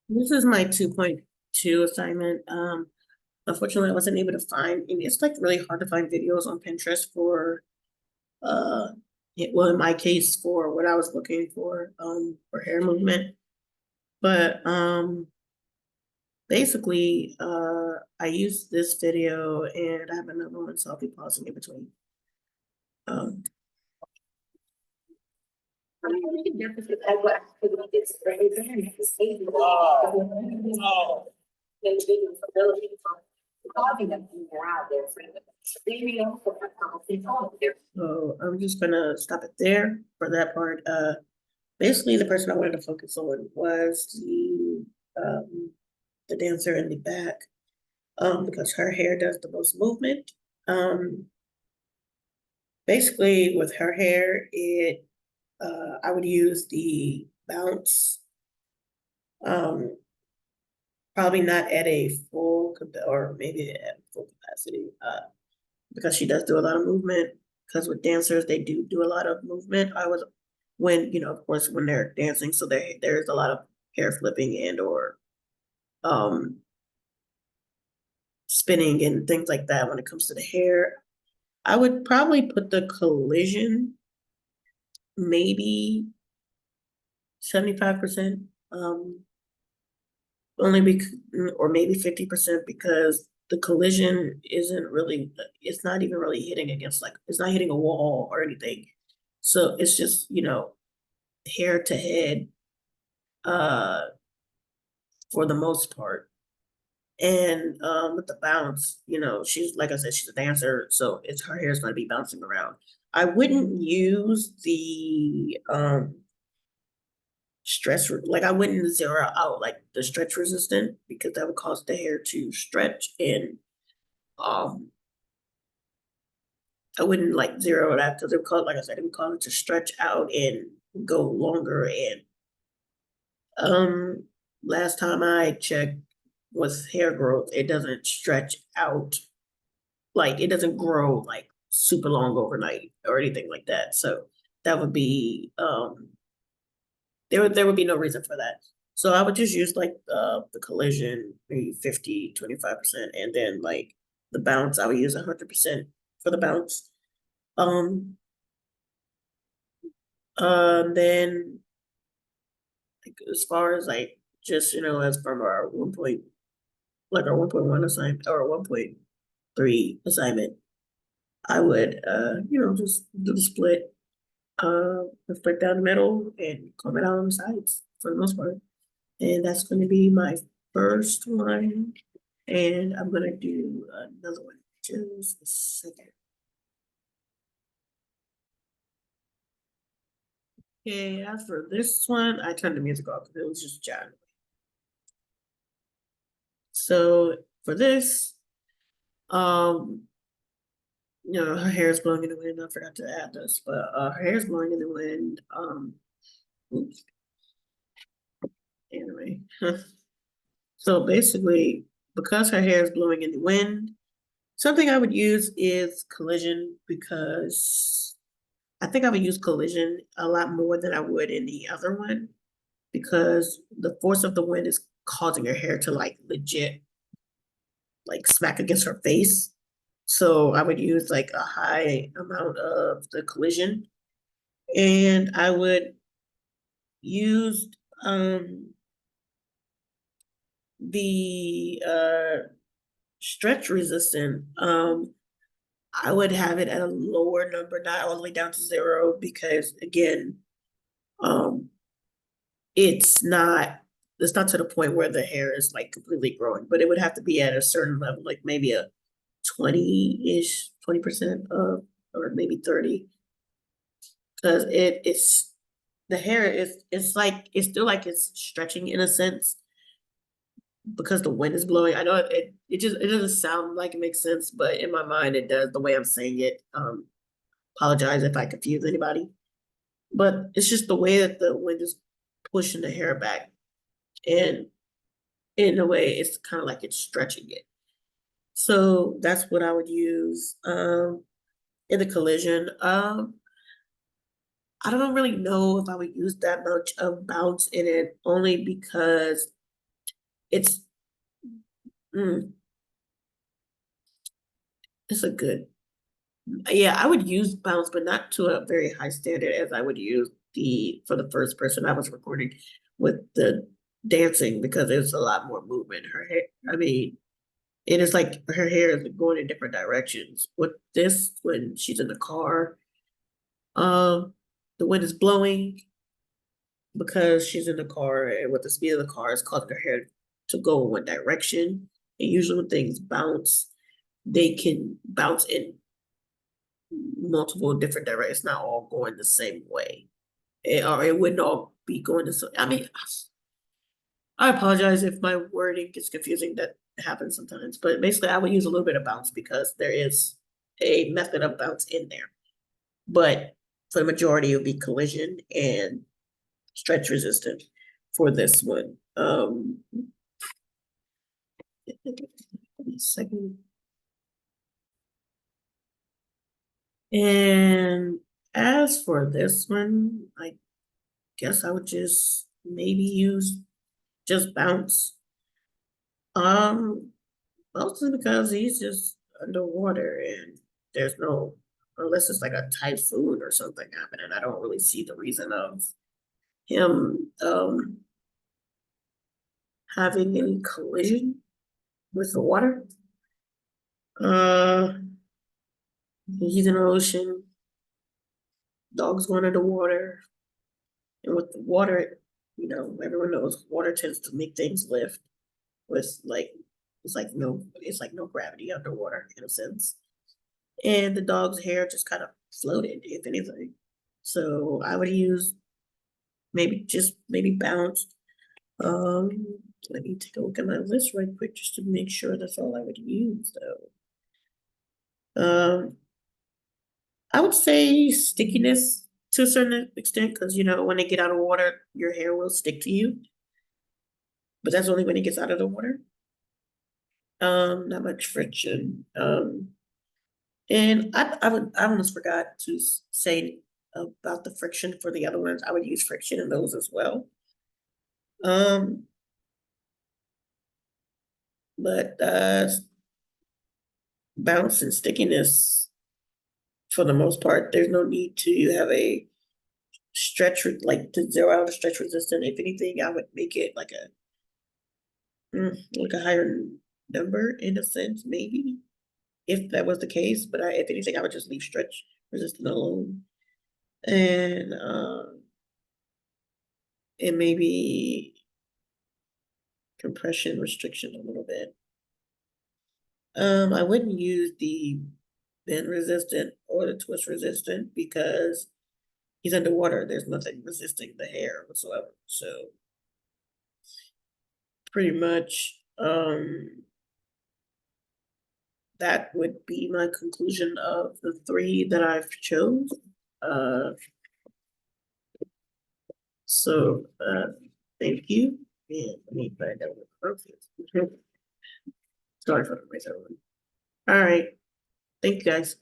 This is my 2.2 assignment. Unfortunately, I wasn't able to find, and it's like really hard to find videos on Pinterest for, well, in my case, for what I was looking for hair movement. But basically, I used this video and I have another one, so I'll be pausing in between. Um, so I'm just gonna stop it there for that part. Basically, the person I wanted to focus on was the dancer in the back, because her hair does the most movement. Um, Basically, with her hair, I would use the bounce, um, probably not at a or maybe at full capacity, because she does do a lot of movement. Because with dancers, they do a lot of movement. When, of course, when they're dancing, so there's a lot of hair flipping and or um spinning and things like that when it comes to the hair. I would probably put the collision maybe 75%, only or maybe 50% because the collision isn't really, it's not even really hitting against, like, it's not hitting a wall or anything. So it's just, hair to head, uh, for the most part. And with the bounce, she's, like I said, she's a dancer, so it's her hair is going to be bouncing around. I wouldn't use the like I wouldn't zero out like the stretch resistant because that would cause the hair to stretch, and um I wouldn't like zero it out because it would cause, like I said, it would cause it to stretch out and go longer. And um last time I checked with hair growth, it doesn't stretch out, like it doesn't grow like super long overnight or anything like that. So that would be there would be no reason for that. So I would just use like the collision, maybe 50-25%, and then like the bounce, I would use 100% for the bounce. Um, then like, as far as like just as from our 1 point, like our 1.1 assignment or 1.3 assignment, I would just do the split, split down the middle and comb it out on the sides for the most part. And that's going to be my first one. And I'm going to do another one just a second. Okay, as for this one, I turned the music off because it was just John. So for this, um, her hair is blowing in the wind. I forgot to add this, but her hair is blowing in the wind. Oops, anyway. So basically, because her hair is blowing in the wind, something I would use is collision, because I think I would use collision a lot more than I would in the other one, because the force of the wind is causing her hair to like legit like smack against her face. So I would use like a high amount of the collision, and I would use um the stretch resistant. I would have it at a lower number, not all the way down to 0, because again, um it's not to the point where the hair is like completely growing, but it would have to be at a certain level, like maybe a 20-ish, 20% of, or maybe 30. Because it's the hair is it's like it's still like it's stretching in a sense because the wind is blowing. I know it doesn't sound like it makes sense, but in my mind it does the way I'm saying it. Apologize if I confuse anybody. But it's just the way that the wind is pushing the hair back. And in a way, it's kind of like it's stretching it. So that's what I would use in the collision. I don't really know if I would use that much of bounce in it, only because it's, mm, it's a good, yeah, I would use bounce, but not to a very high standard as I would use for the first person I was recording with the dancing, because there's a lot more movement. Her hair, I mean, it is like her hair is going in different directions. With this, when she's in the car, um, the wind is blowing because she's in the car, and with the speed of the car, it's causing her hair to go in one direction. And usually when things bounce, they can bounce in multiple different directions. It's not all going the same way. Or it wouldn't all be going the same. I mean, I apologize if my wording gets confusing. That happens sometimes. But basically, I would use a little bit of bounce because there is a method of bounce in there. But for the majority, it would be collision and stretch resistant for this one. Second. And as for this one, I guess I would just maybe use just bounce. Mostly because he's just underwater and there's no, unless it's like a typhoon or something happening, I don't really see the reason of him having any collision with the water. Uh, he's in the ocean, dogs going underwater, and with the water, everyone knows water tends to make things lift with like it's like no gravity underwater in a sense. And the dog's hair just kind of floated, if anything. So I would use maybe bounce. Um, Let me take a look at my list right quick just to make sure that's all I would use though. I would say stickiness to a certain extent, because when they get out of water, your hair will stick to you. But that's only when it gets out of the water. Not much friction. And I almost forgot to say about the friction for the other ones. I would use friction in those as well. But bounce and stickiness for the most part, there's no need to have a like to zero out a stretch resistant. If anything, I would make it like a higher number in a sense, maybe, if that was the case. But if anything, I would just leave stretch resistant alone. And maybe compression restriction a little bit. I wouldn't use the bend resistant or the twist resistant because he's underwater. There's nothing resisting the hair whatsoever. So pretty much, that would be my conclusion of the three that I've chose. Uh, Thank you. And let me find out what perfect. Sorry for the everyone. All right. Thank you guys.